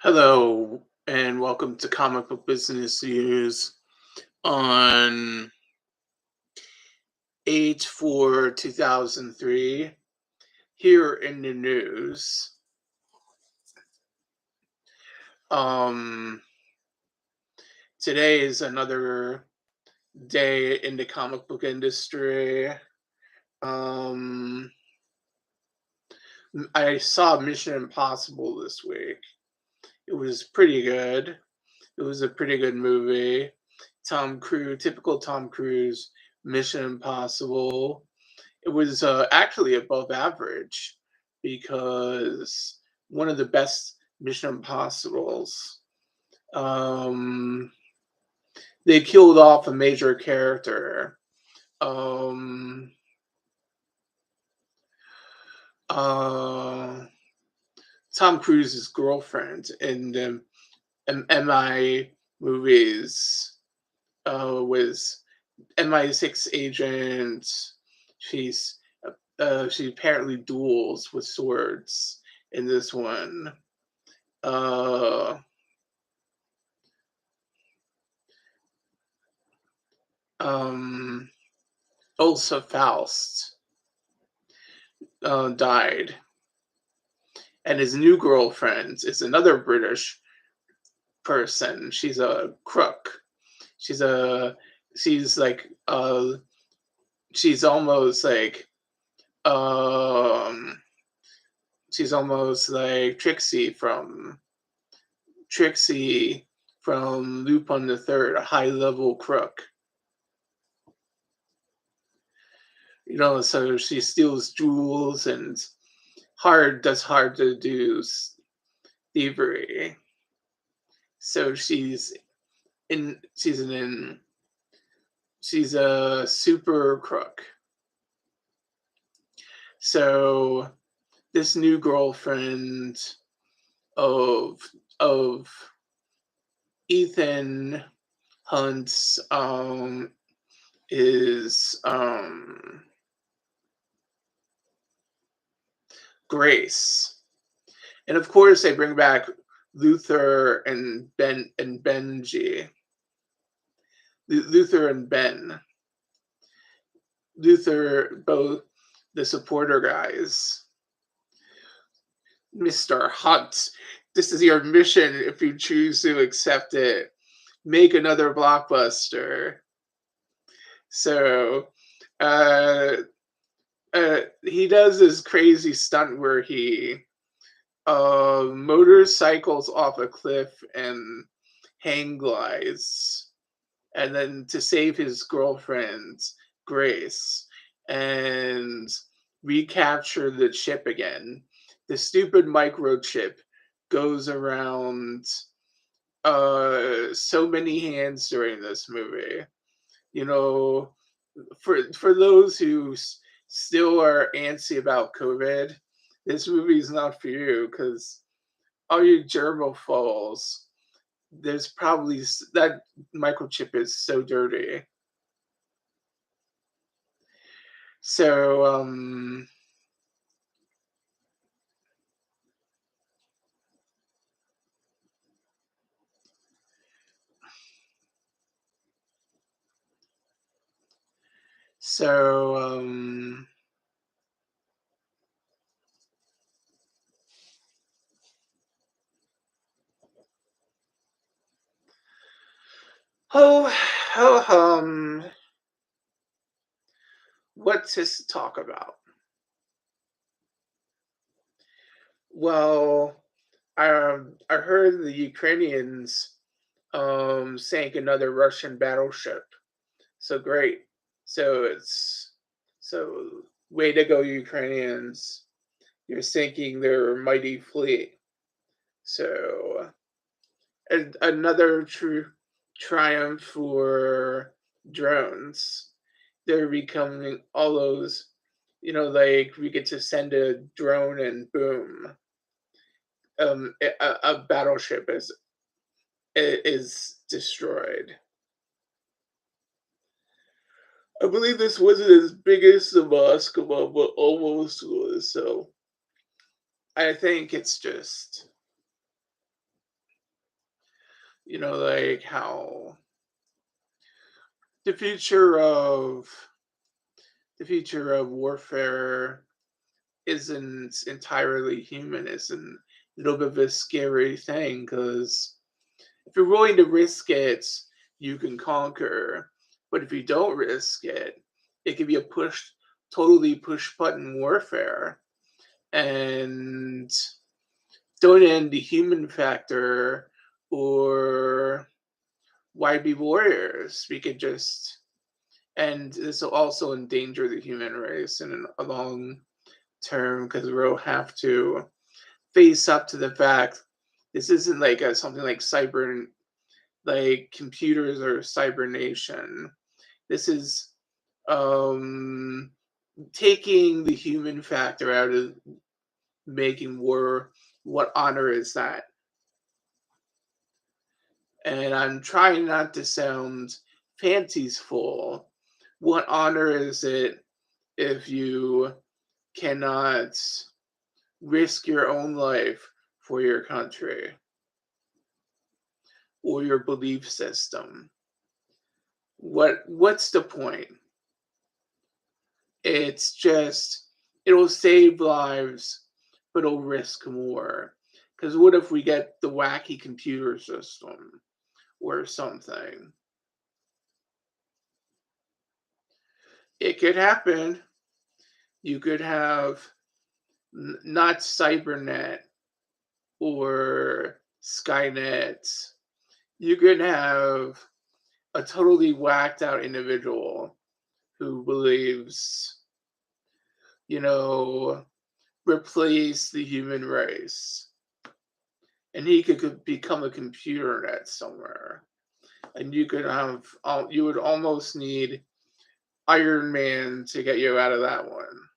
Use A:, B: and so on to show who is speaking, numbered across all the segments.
A: Hello, and welcome to Comic Book Business News on 8 4 2003. Here in the news, um, today is another day in the comic book industry. Um, I saw Mission Impossible this week. It was pretty good. It was a pretty good movie. Tom Cruise, typical Tom Cruise, Mission Impossible. It was actually above average because one of the best Mission Impossibles, um, they killed off a major character. Um, uh, Tom Cruise's girlfriend in the MI movies was MI6 agent. She's she apparently duels with swords in this one. Uh, um, Elsa Faust died, and his new girlfriend is another British person. She's a crook. She's a she's like she's almost like um she's almost like Trixie from Lupin the Third, a high level crook. So she steals jewels and hard to do thievery. So in she's an she's a super crook. So this new girlfriend of of Ethan Hunt's is Grace. And of course they bring back Luther and Benji. Luther and Ben. Luther, both the supporter guys. Mr. Hunt, this is your mission if you choose to accept it. Make another blockbuster. So uh, he does this crazy stunt where he motorcycles off a cliff and hang glides, and then to save his girlfriend Grace and recapture the chip again. The stupid microchip goes around so many hands during this movie. You know, for those who still are antsy about COVID, this movie is not for you because all your germophobes, there's probably that microchip is so dirty. So so oh oh what to talk about? Well, I heard the Ukrainians sank another Russian battleship. So great. So it's so way to go, Ukrainians. You're sinking their mighty fleet. So another true triumph for drones. They're becoming all those, like we get to send a drone and boom, a battleship is destroyed. I believe this wasn't as big as the basketball, but almost was. So I think it's just Like how the future of the future of warfare isn't entirely human. It's a little bit of a scary thing because if you're willing to risk it, you can conquer. But if you don't risk it, it can be a totally push button warfare. And don't end the human factor or why be warriors? We could just, and this will also endanger the human race in a long term because we'll have to face up to the fact this isn't like something like cyber, like computers or cyber nation. This is um, taking the human factor out of making war. What honor is that? And I'm trying not to sound fanciful. What honor is it if you cannot risk your own life for your country or your belief system? What's the point? It's just it'll save lives, but it'll risk more. Because what if we get the wacky computer system or something? It could happen. You could have not Cybernet or Skynet. You could have a totally whacked out individual who believes, you know, replace the human race. And he could become a computer net somewhere. And you would almost need Iron Man to get you out of that one.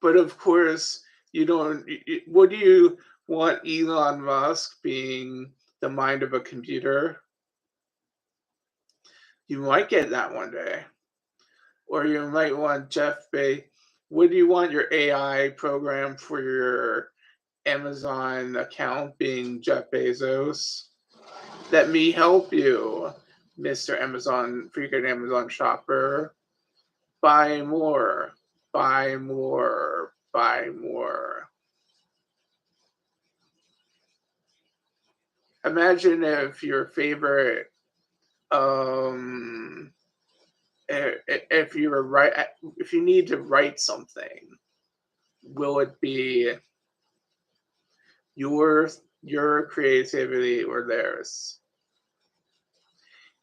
A: But of course, you don't. What do you want Elon Musk being the mind of a computer? You might get that one day. Or you might want Jeff Bezos. What do you want your AI program for your Amazon account being Jeff Bezos? Let me help you, Mr. Amazon, freaking Amazon shopper. Buy more, buy more, buy more. Imagine if your favorite, um, if you were if you need to write something, will it be your your creativity or theirs?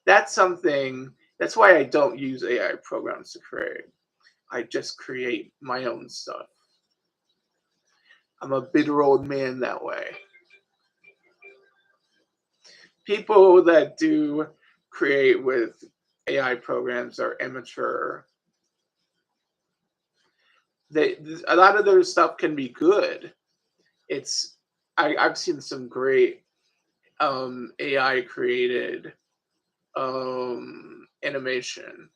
A: That's something. That's why I don't use AI programs to create. I just create my own stuff. I'm a bitter old man that way. People that do create with AI programs are immature. They A lot of their stuff can be good. It's I've seen some great AI created animation,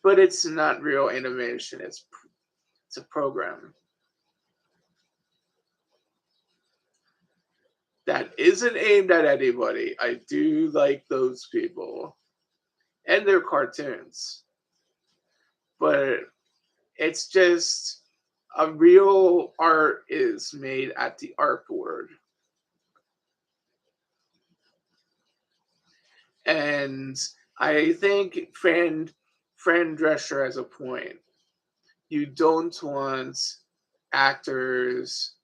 A: but it's not real animation. It's a program that isn't aimed at anybody. I do like those people and their cartoons, but it's just a real art is made at the art board. And I think Fran Drescher has a point. You don't want actors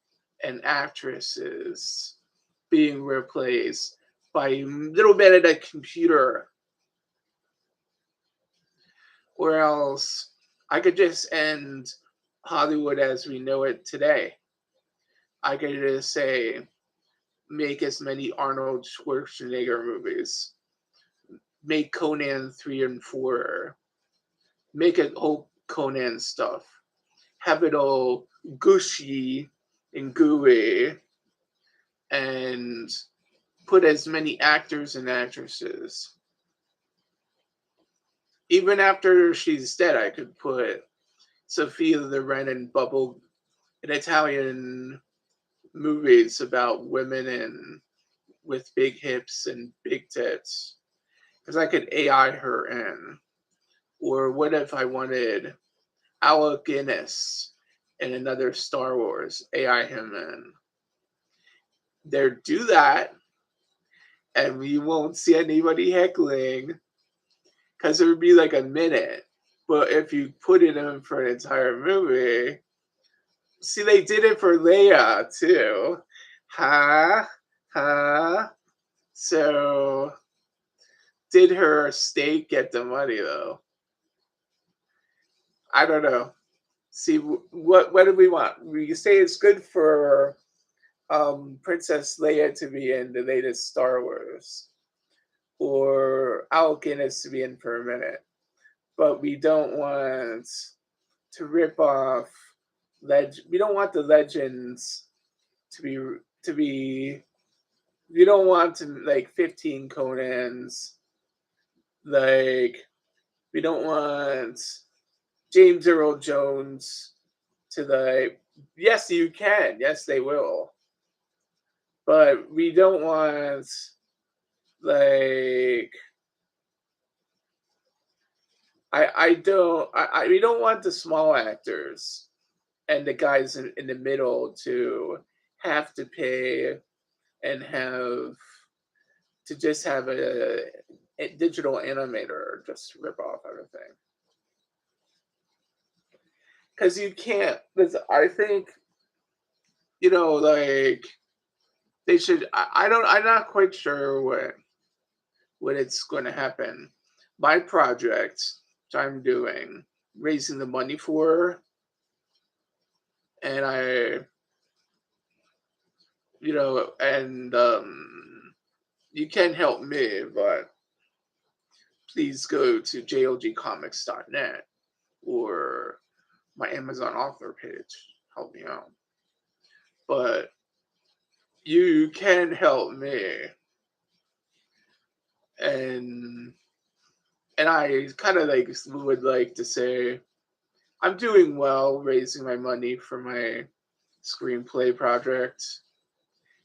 A: and actresses being replaced by little bit of a computer, or else I could just end Hollywood as we know it today. I could just say make as many Arnold Schwarzenegger movies, make Conan 3 and 4, make it whole Conan stuff, have it all gushy and gooey, and put as many actors and actresses. Even after she's dead, I could put Sophia Loren and in Italian movies about women and with big hips and big tits, because I could AI her in. Or what if I wanted Alec Guinness in another Star Wars, AI him in? There, do that, and we won't see anybody heckling because it would be like a minute. But if you put it in for an entire movie, see, they did it for Leia too. Huh? Huh? So, did her state get the money though? I don't know. See, what do we want? We say it's good for Princess Leia to be in the latest Star Wars, or Alec Guinness to be in for a minute, but we don't want to rip off we don't want the legends to be to be we don't want to like 15 Conans, like we don't want James Earl Jones to yes you can, yes they will, but we don't want like I don't we don't want the small actors and the guys in the middle to have to pay and have to just have a digital animator just rip off everything. Because you can't. I think like they should. I don't. I'm not quite sure what it's going to happen. My project, which I'm doing, raising the money for, and and you can help me, but please go to jlgcomics.net or my Amazon author page. Help me out. But you can help me. And I kind of like would like to say I'm doing well raising my money for my screenplay project.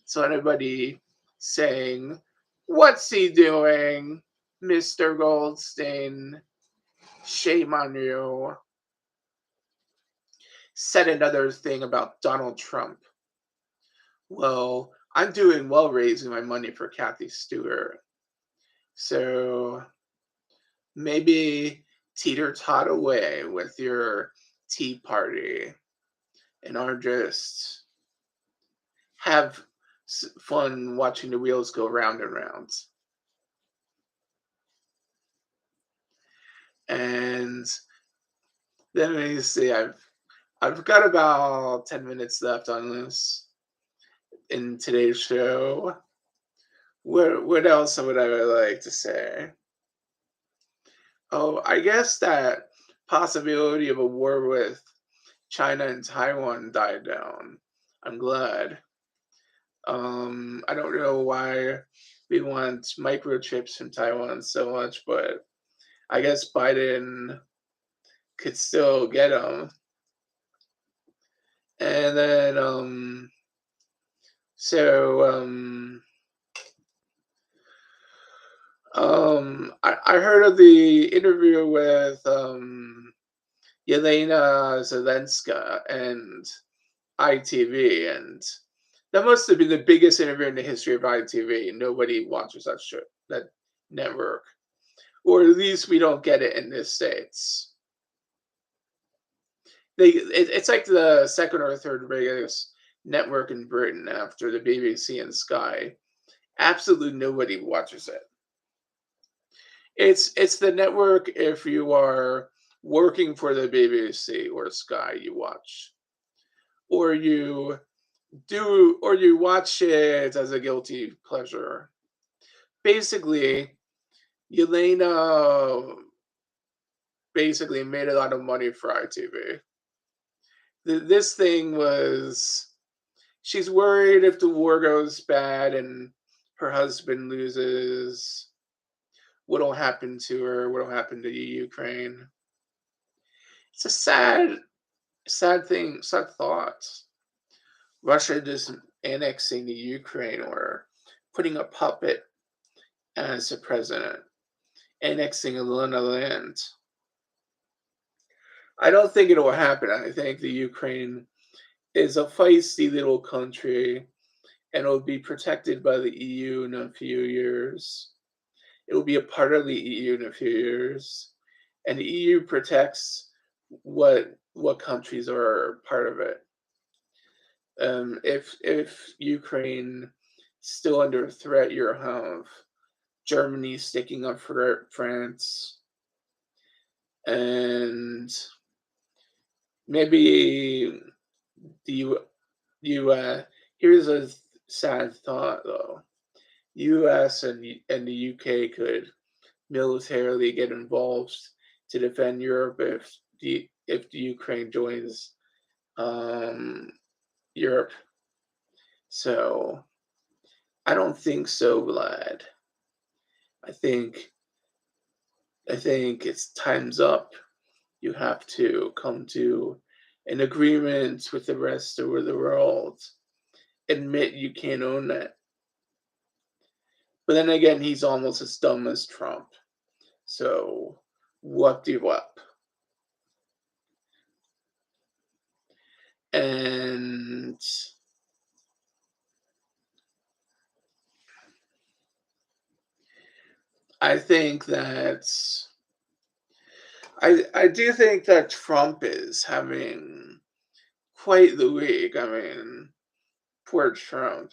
A: So anybody saying, "What's he doing, Mr. Goldstein? Shame on you." Said another thing about Donald Trump. Well, I'm doing well raising my money for Kathy Stewart. So maybe teeter-tot away with your tea party and are just have fun watching the wheels go round and round. And then let me see, I've got about 10 minutes left on this in today's show. What else would I like to say? Oh, I guess that possibility of a war with China and Taiwan died down. I'm glad. I don't know why we want microchips from Taiwan so much, but I guess Biden could still get them. And then, so, I heard of the interview with Yelena Zelenska and ITV, and that must have been the biggest interview in the history of ITV. Nobody watches that network, or at least we don't get it in the States. It's like the second or third biggest network in Britain after the BBC and Sky. Absolutely nobody watches it. It's the network if you are working for the BBC or Sky, you watch, or you watch it as a guilty pleasure. Basically, Yelena basically made a lot of money for ITV. This thing was she's worried if the war goes bad and her husband loses, what'll happen to her, what'll happen to Ukraine. It's a sad sad thoughts. Russia just annexing the Ukraine or putting a puppet as a president, annexing a lot of land. I don't think it will happen. I think the Ukraine is a feisty little country and it will be protected by the EU in a few years. It will be a part of the EU in a few years. And the EU protects what countries are part of it. If Ukraine still under threat, you have Germany sticking up for France, and maybe the here's a sad thought though. U.S. and the UK could militarily get involved to defend Europe if the Ukraine joins um, Europe. So I don't think so, Vlad. I think I think it's time's up. You have to come to an agreement with the rest of the world. Admit you can't own that. But then again, he's almost as dumb as Trump. So what do up? And I think that I do think that Trump is having quite the week. I mean, poor Trump.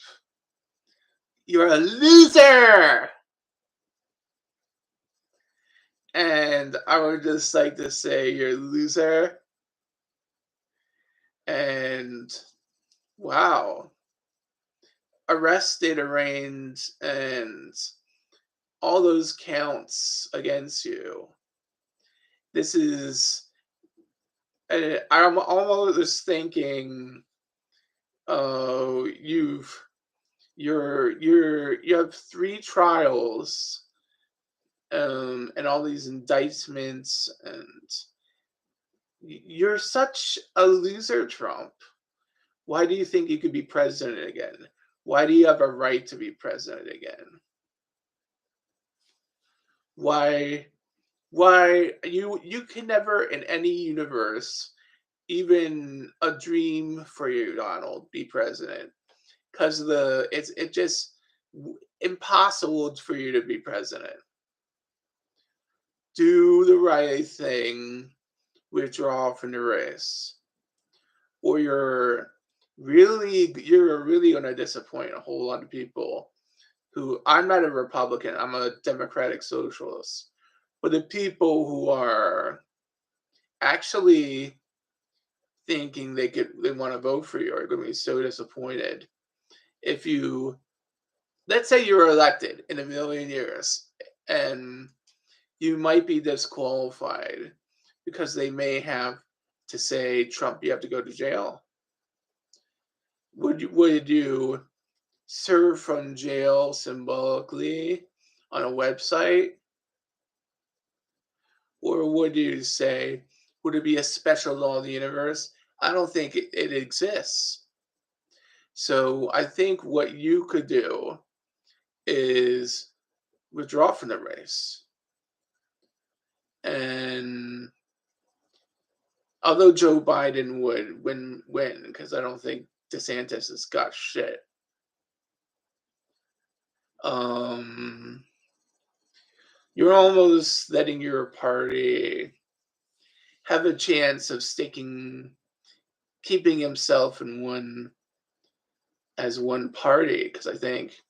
A: You're a loser! And I would just like to say you're a loser. And wow. Arrested, arraigned, and all those counts against you. This is I'm almost thinking, oh, you have three trials, and all these indictments, and you're such a loser, Trump. Why do you think you could be president again? Why do you have a right to be president again? Why you can never in any universe, even a dream for you, Donald, be president, because it's just impossible for you to be president. Do the right thing, withdraw from the race, or you're really going to disappoint a whole lot of people. Who I'm not a Republican, I'm a Democratic Socialist, but the people who are actually thinking they want to vote for you are going to be so disappointed if you, let's say you're elected in a million years and you might be disqualified because they may have to say, Trump, you have to go to jail. Would you serve from jail symbolically on a website, or would you say, would it be a special law of the universe? I don't think it exists. So I think what you could do is withdraw from the race. And although Joe Biden would win, because I don't think DeSantis has got shit. You're almost letting your party have a chance of keeping himself in one party, because I think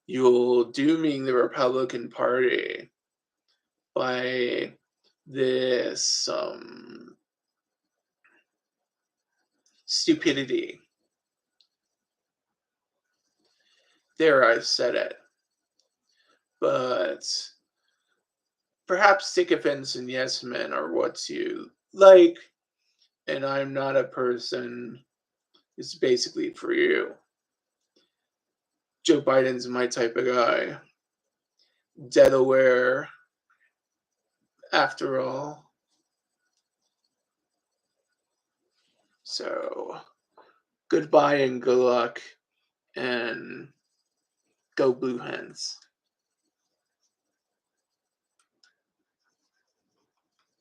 A: you're dooming the Republican Party by this stupidity. There, I said it. But perhaps sycophants and yes men are what you like, and I'm not a person. It's basically for you. Joe Biden's my type of guy. Delaware, after all. So goodbye and good luck, and go Blue Hens.